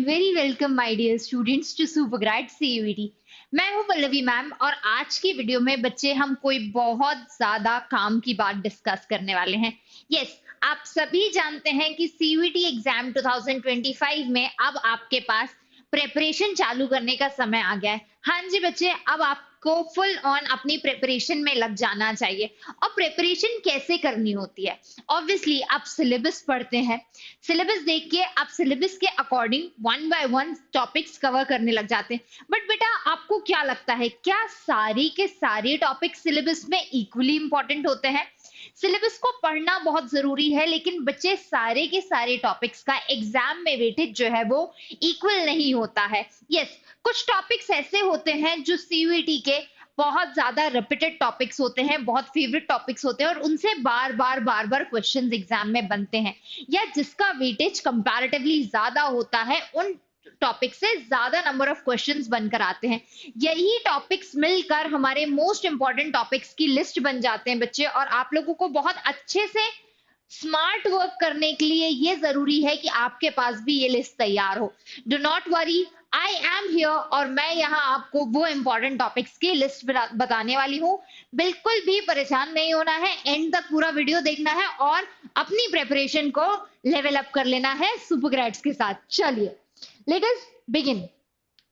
Very welcome my dear students to supergrade CUET. मैं हूं Pallavi ma'am और आज की वीडियो में बच्चे हम कोई बहुत ज्यादा काम की बात डिस्कस करने वाले हैं। यस, आप सभी जानते हैं कि सीयूईटी एग्जाम 2025 में अब आपके पास प्रिपरेशन चालू करने का समय आ गया है। हाँ जी बच्चे, अब आपको फुल ऑन अपनी प्रिपरेशन में लग जाना चाहिए। और प्रिपरेशन कैसे करनी होती है? ऑब्वियसली आप सिलेबस पढ़ते हैं, सिलेबस देख के आप सिलेबस के according one by one topics cover करने लग जाते हैं। बट बेटा, आपको क्या लगता है, क्या सारी के सारे टॉपिक्स सिलेबस में इक्वली इंपॉर्टेंट होते हैं? सिलेबस को पढ़ना बहुत जरूरी है, लेकिन बच्चे सारे के सारे टॉपिक्स का एग्जाम में वेटेज जो है वो इक्वल नहीं होता है। यस, कुछ टॉपिक्स ऐसे होते हैं जो सीयूईटी के बहुत ज्यादा रिपीटेड टॉपिक्स होते हैं, बहुत फेवरेट टॉपिक्स होते हैं और उनसे बार बार क्वेश्चंस एग्जाम में बनते हैं, या जिसका वेटेज कंपैरेटिवली ज्यादा होता है, उन टॉपिक से ज्यादा नंबर ऑफ क्वेश्चंस बनकर आते हैं। यही टॉपिक्स मिलकर हमारे मोस्ट इंपॉर्टेंट टॉपिक्स की लिस्ट बन जाते हैं बच्चे, और आप लोगों को बहुत अच्छे से स्मार्ट वर्क करने के लिए ये जरूरी है कि आपके पास भी ये लिस्ट तैयार हो। Do not worry, I am here, और मैं यहाँ आपको वो इंपॉर्टेंट टॉपिक्स की लिस्ट बताने वाली हूँ। बिल्कुल भी परेशान नहीं होना है, एंड तक पूरा वीडियो देखना है और अपनी प्रिपरेशन को लेवल अप कर लेना है सुपरग्रेड्स के साथ। चलिए लेट अस बिगिन।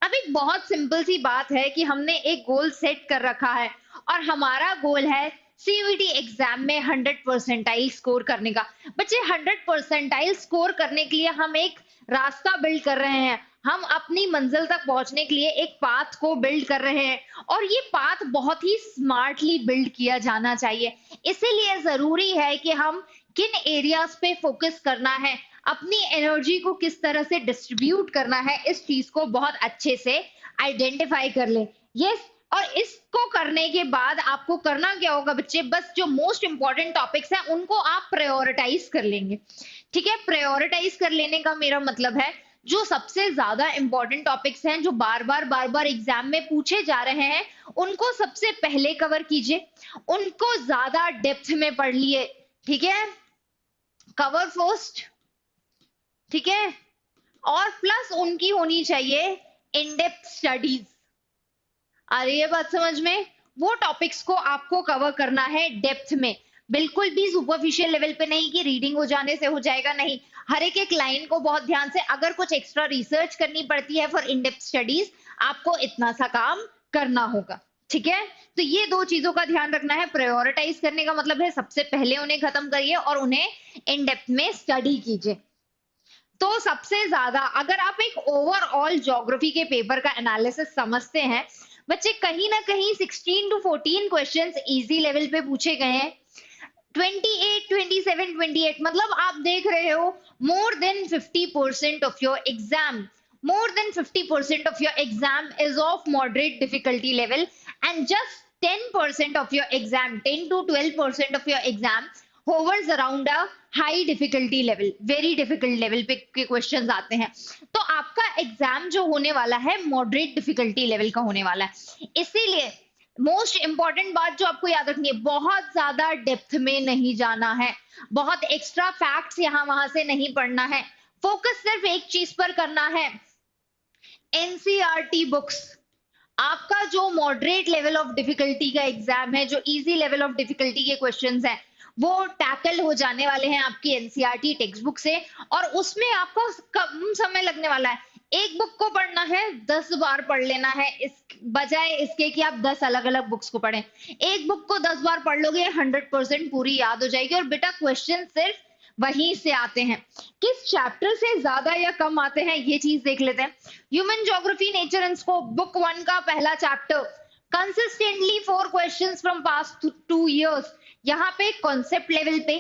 अब एक बहुत सिंपल सी बात है कि हमने एक गोल सेट कर रखा है और हमारा गोल है सीयूईटी एग्जाम में 100 परसेंटाइल स्कोर करने का। बच्चे, 100 परसेंटाइल स्कोर करने के लिए हम एक रास्ता बिल्ड कर रहे हैं, हम अपनी मंजिल तक पहुंचने के लिए एक पाथ को बिल्ड कर रहे हैं, और ये पाथ बहुत ही स्मार्टली बिल्ड किया जाना चाहिए। इसीलिए जरूरी है कि हम किन एरियाज पे फोकस करना है, अपनी एनर्जी को किस तरह से डिस्ट्रीब्यूट करना है, इस चीज को बहुत अच्छे से आइडेंटिफाई कर ले। यस, और इसको करने के बाद आपको करना क्या होगा बच्चे, बस जो मोस्ट इंपॉर्टेंट टॉपिक्स हैं उनको आप प्रायोरिटाइज कर लेंगे। ठीक है, प्रायोरिटाइज कर लेने का मेरा मतलब है जो सबसे ज्यादा इंपॉर्टेंट टॉपिक्स हैं, जो बार बार एग्जाम में पूछे जा रहे हैं, उनको सबसे पहले कवर कीजिए, उनको ज्यादा डेप्थ में पढ़ लिए। ठीक है, कवर फर्स्ट। ठीक है, और प्लस उनकी होनी चाहिए इन डेप्थ स्टडीज। आ रही है बात समझ में? वो टॉपिक्स को आपको कवर करना है डेप्थ में, बिल्कुल भी सुपरफिशियल लेवल पे नहीं कि रीडिंग हो जाने से हो जाएगा, नहीं। हर एक लाइन को बहुत ध्यान से, अगर कुछ एक्स्ट्रा रिसर्च करनी पड़ती है फॉर इन डेप्थ स्टडीज, आपको इतना सा काम करना होगा। ठीक है, तो ये दो चीजों का ध्यान रखना है। प्रायोरिटाइज करने का मतलब है सबसे पहले उन्हें खत्म करिए और उन्हें इन डेप्थ में स्टडी कीजिए। तो सबसे ज्यादा अगर आप एक ओवरऑल ज्योग्राफी के पेपर का एनालिसिस समझते हैं बच्चे, कहीं ना कहीं 16 to 14 क्वेश्चंस इजी लेवल पे पूछे गए हैं। 28, 27, 28 मतलब आप देख रहे हो more than 50% of your exam, more than 50% of your exam is of moderate difficulty level, and just 10% of your exam, 10 to 12% of your exam hovers around a high difficulty level, very difficult level पे के questions आते हैं। तो आपका exam जो होने वाला है मॉडरेट डिफिकल्टी लेवल का होने वाला है। इसीलिए मोस्ट इंपॉर्टेंट बात जो आपको याद रखनी है, बहुत ज्यादा डेप्थ में नहीं जाना है, बहुत एक्स्ट्रा फैक्ट्स यहाँ वहां से नहीं पढ़ना है, फोकस सिर्फ एक चीज पर करना है, एनसीईआरटी बुक्स। आपका जो मॉडरेट लेवल ऑफ डिफिकल्टी का एग्जाम है, जो इजी लेवल ऑफ डिफिकल्टी के क्वेश्चंस हैं, वो टैकल हो जाने वाले हैं आपकी एनसीईआरटी टेक्स्ट बुक से, और उसमें आपको कम समय लगने वाला है। एक बुक को पढ़ना है 10 बार पढ़ लेना है, इस बजाय इसके कि आप 10 अलग अलग बुक्स को पढ़ें। एक बुक को 10 बार पढ़ लोगे, 100% पूरी याद हो जाएगी, और बेटा क्वेश्चन सिर्फ वहीं से आते हैं। किस चैप्टर से ज्यादा या कम आते हैं ये चीज देख लेते हैं। Human geography nature and scope book 1 का पहला chapter, consistently 4 questions from past 2 years. यहाँ पे कॉन्सेप्ट लेवल पे,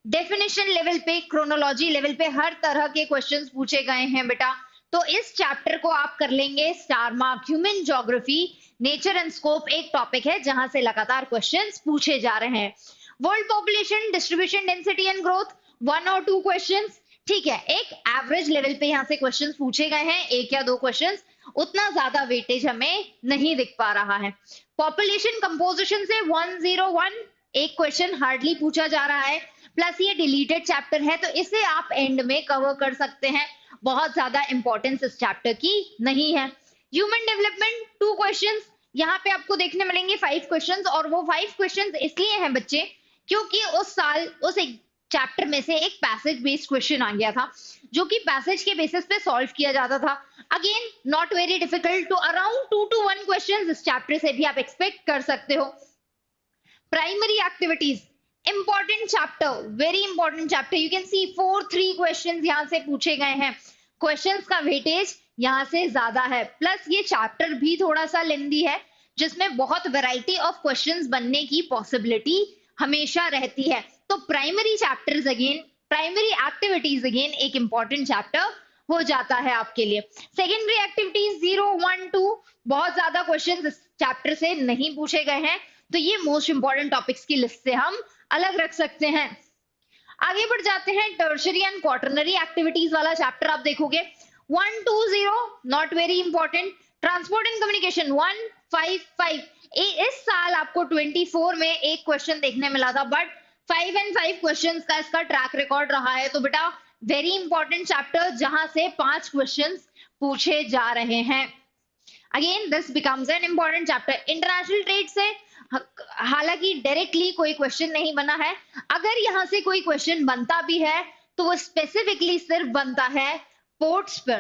डेफिनेशन लेवल पे, क्रोनोलॉजी लेवल पे हर तरह के क्वेश्चंस पूछे गए हैं बेटा। तो इस चैप्टर को आप कर लेंगे star mark. Human geography nature and scope एक टॉपिक है जहां से लगातार क्वेश्चंस पूछे जा रहे हैं। World population distribution density and growth 1 और 2 क्वेश्चंस। ठीक है, एक एवरेज लेवल पे यहाँ से क्वेश्चंस पूछे गए हैं, 1 या 2 क्वेश्चंस, उतना ज्यादा वेटेज हमें नहीं दिख पा रहा है। पॉपुलेशन कंपोजिशन से 101 एक क्वेश्चन हार्डली पूछा जा रहा है। प्लस ये डिलीटेड चैप्टर है तो इसे आप एंड में कवर कर सकते हैं, बहुत ज्यादा इंपॉर्टेंस इस चैप्टर की नहीं है। ह्यूमन डेवलपमेंट 2 क्वेश्चंस, यहाँ पे आपको देखने मिलेंगे 5 क्वेश्चंस, और वो 5 क्वेश्चंस इसलिए हैं बच्चे क्योंकि उस साल उस एक चैप्टर में से एक पैसेज बेस्ड क्वेश्चन आ गया था जो कि पैसेज के बेसिस पे सॉल्व किया जाता था। अगेन नॉट वेरी डिफिकल्ट, तो अराउंड 2 to 1 क्वेश्चंस इस चैप्टर से भी आप एक्सपेक्ट कर सकते हो। Primary activities, important chapter, very important chapter, you can see 4-3 questions यहाँ से पूछे गए हैं, क्वेश्चंस का वेटेज यहाँ से ज्यादा है, प्लस ये चैप्टर भी थोड़ा सा लेंदी है जिसमें बहुत वैरायटी ऑफ क्वेश्चंस बनने की पॉसिबिलिटी हमेशा रहती है। तो primary chapters again, primary activities again एक इंपॉर्टेंट चैप्टर हो जाता है आपके लिए। सेकेंडरी एक्टिविटीज 0, 1, 2 बहुत ज्यादा क्वेश्चंस इस चैप्टर से नहीं पूछे गए हैं, तो ये मोस्ट इंपॉर्टेंट टॉपिक्स की लिस्ट से हम अलग रख सकते हैं। आगे बढ़ जाते हैं, टर्शरी एंड क्वार्टरनरी एक्टिविटीज वाला चैप्टर आप देखोगे 1, 2, 0 not very important. Transport and communication 1, 5, 5 इस साल आपको 24 में एक क्वेश्चन देखने मिला था, बट 5 and 5 क्वेश्चंस का इसका ट्रैक रिकॉर्ड रहा है, तो बेटा वेरी इंपॉर्टेंट चैप्टर जहां से 5 क्वेश्चंस पूछे जा रहे हैं। Again this becomes an important chapter. International trade से हालांकि डायरेक्टली कोई क्वेश्चन नहीं बना है, अगर यहां से कोई क्वेश्चन बनता भी है तो वो स्पेसिफिकली सिर्फ बनता है पोर्ट्स पर,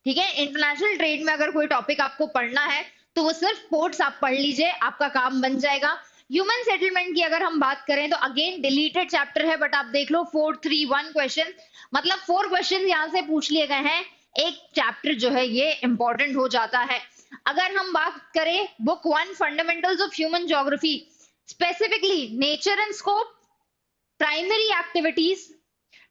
ठीक है। इंटरनेशनल ट्रेड में अगर कोई टॉपिक आपको पढ़ना है तो वो सिर्फ पोर्ट्स आप पढ़ लीजिए, आपका काम बन जाएगा। ह्यूमन सेटलमेंट की अगर हम बात करें तो अगेन डिलीटेड चैप्टर है, बट आप देख लो 4, 3, 1 क्वेश्चन, मतलब 4 क्वेश्चन यहाँ से पूछ लिए गए हैं, एक चैप्टर जो है ये इंपॉर्टेंट हो जाता है। अगर हम बात करें book 1 fundamentals of human geography, specifically nature and scope, primary activities,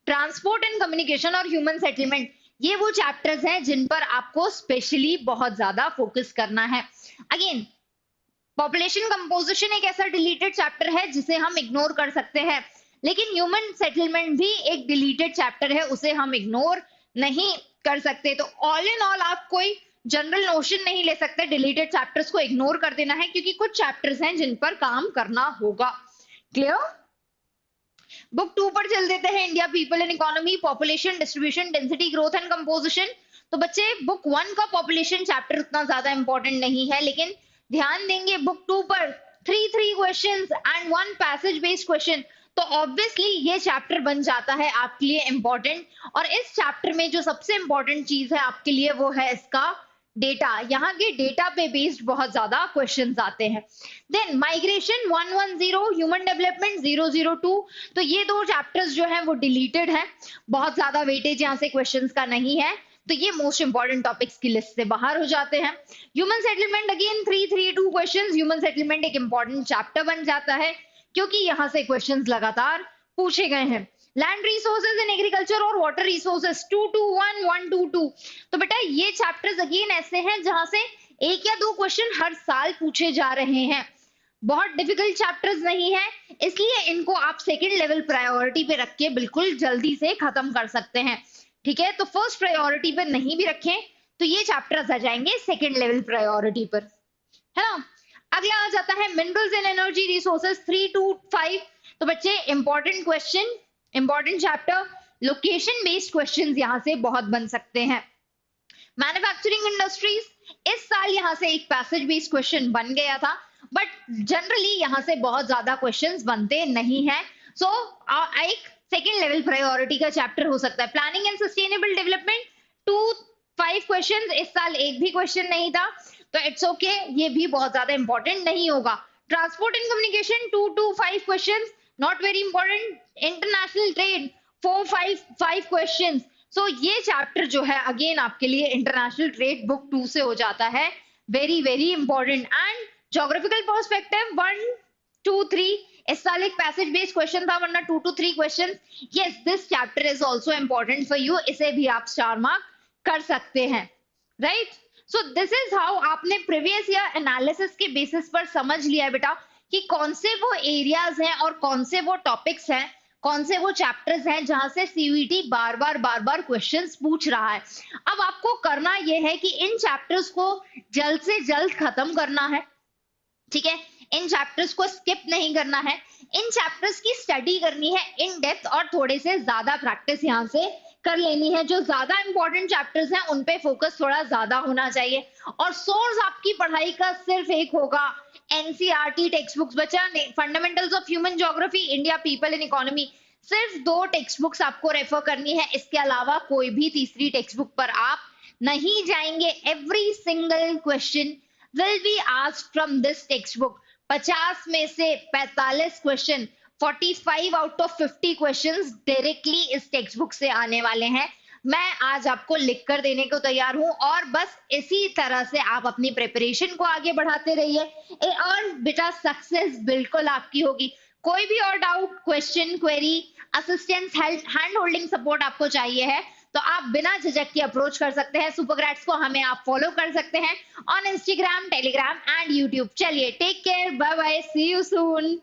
transport and communication और ह्यूमन सेटलमेंट, ये वो चैप्टर्स हैं जिन पर आपको स्पेशली बहुत ज्यादा फोकस करना है। अगेन पॉपुलेशन कंपोजिशन एक ऐसा डिलीटेड चैप्टर है जिसे हम इग्नोर कर सकते हैं, लेकिन ह्यूमन सेटलमेंट भी एक डिलीटेड चैप्टर है, उसे हम इग्नोर नहीं कर सकते। तो ऑल इन ऑल आप कोई जनरल नोशन नहीं ले सकते, डिलीटेड चैप्टर्स को इग्नोर कर देना है क्योंकि कुछ चैप्टर्स हैं जिन पर काम करना होगा। क्लियर? बुक 2 पर चल देते हैं, India people and economy, population distribution density growth and composition. तो बच्चे बुक 1 का पॉपुलेशन चैप्टर उतना ज्यादा इंपॉर्टेंट नहीं है, लेकिन ध्यान देंगे बुक 2 पर 3 questions and 1 passage based question, तो ऑब्वियसली ये चैप्टर बन जाता है आपके लिए इंपॉर्टेंट। और इस चैप्टर में जो सबसे इंपॉर्टेंट चीज है आपके लिए वो है इसका डेटा, यहाँ के डेटा पे बेस्ड बहुत ज्यादा क्वेश्चंस आते हैं। देन माइग्रेशन 110, ह्यूमन डेवलपमेंट 002, तो ये 2 चैप्टर्स जो हैं वो डिलीटेड है, बहुत ज्यादा वेटेज यहाँ से क्वेश्चंस का नहीं है, तो ये मोस्ट इंपॉर्टेंट टॉपिक्स की लिस्ट से बाहर हो जाते हैं। Human settlement again 3 questions, human settlement एक इंपॉर्टेंट चैप्टर बन जाता है क्योंकि यहाँ से क्वेश्चंस लगातार पूछे गए हैं। लैंड रिसोर्सेज इन एग्रीकल्चर और वाटर रिसोर्सेज 221, 122, तो बेटा ये चैप्टर्स अगेन ऐसे हैं जहां से 1 या 2 क्वेश्चन हर साल पूछे जा रहे हैं, बहुत डिफिकल्ट चैप्टर्स नहीं है, इसलिए इनको आप सेकंड लेवल प्रायोरिटी पे रख के बिल्कुल जल्दी से खत्म कर सकते हैं, ठीक है। तो फर्स्ट प्रायोरिटी पे नहीं भी रखें तो ये चैप्टर्स आ जाएंगे सेकंड लेवल प्रायोरिटी पर, है ना। अगला आ जाता है minerals and energy resources 3 to 5, तो बच्चे important question, important chapter, location based questions यहां से बहुत बन सकते हैं। मैन्युफैक्चरिंग इंडस्ट्रीज, इस साल यहां से एक पैसेज बेस्ड क्वेश्चन बन गया था, बट जनरली यहां से बहुत ज्यादा क्वेश्चंस बनते नहीं है, सो एक सेकेंड लेवल प्रायोरिटी का चैप्टर हो सकता है। Planning and sustainable development 2-5 questions, इस साल एक भी क्वेश्चन नहीं था, तो इट्स ओके, ये भी बहुत ज्यादा इंपॉर्टेंट नहीं होगा। Transport and communication 2 to 5 questions, not very important. International trade 4-5 questions, so ये चैप्टर जो है अगेन आपके लिए इंटरनेशनल ट्रेड बुक 2 से हो जाता है, very very important. And geographical perspective 1, 2, 3, इस साल एक पैसेज बेस्ड क्वेश्चन था, वरना 2 to 3 question. Yes, this chapter is also important for you, इसे भी आप स्टार मार्क कर सकते हैं, right. So this is how आपने प्रीवियस ईयर एनालिसिस के बेसिस पर समझ लिया है बेटा कि कौन से वो एरियाज हैं और कौन से वो टॉपिक्स हैं, कौन से वो चैप्टर्स हैं जहां से सीयूईटी बार बार क्वेश्चंस पूछ रहा है। अब आपको करना यह है कि इन चैप्टर्स को जल्द से जल्द खत्म करना है, ठीक है। इन चैप्टर्स को स्किप नहीं करना है, इन चैप्टर्स की स्टडी करनी है इन डेप्थ और थोड़े से ज्यादा प्रैक्टिस यहाँ से कर लेनी है। जो ज्यादा इंपॉर्टेंट चैप्टर्स हैं उन पे फोकस थोड़ा ज्यादा होना चाहिए और सोर्स आपकी पढ़ाई का सिर्फ एक होगा, एनसीईआरटी टेक्स्ट बुक्स। बचा fundamentals of human geography, India, people and economy, सिर्फ 2 टेक्स्ट बुक्स आपको रेफर करनी है, इसके अलावा कोई भी तीसरी टेक्स्ट बुक पर आप नहीं जाएंगे। Every single question will be asked from this text book. 50 में से 45 question, 45 out of 50 questions directly इस टेक्स्ट बुक से आने वाले हैं। मैं आज आपको लिख कर देने को तैयार हूं और बस इसी तरह से आप अपनी प्रिपरेशन को आगे बढ़ाते रहिए और बेटा सक्सेस बिल्कुल आपकी होगी। कोई भी और doubt, question, query, assistance, help, hand holding support आपको चाहिए है तो आप बिना झिझक के अप्रोच कर सकते हैं सुपरग्रैड्स को। हमें आप फॉलो कर सकते हैं on Instagram, Telegram and YouTube. चलिए, take care, bye bye, see you soon.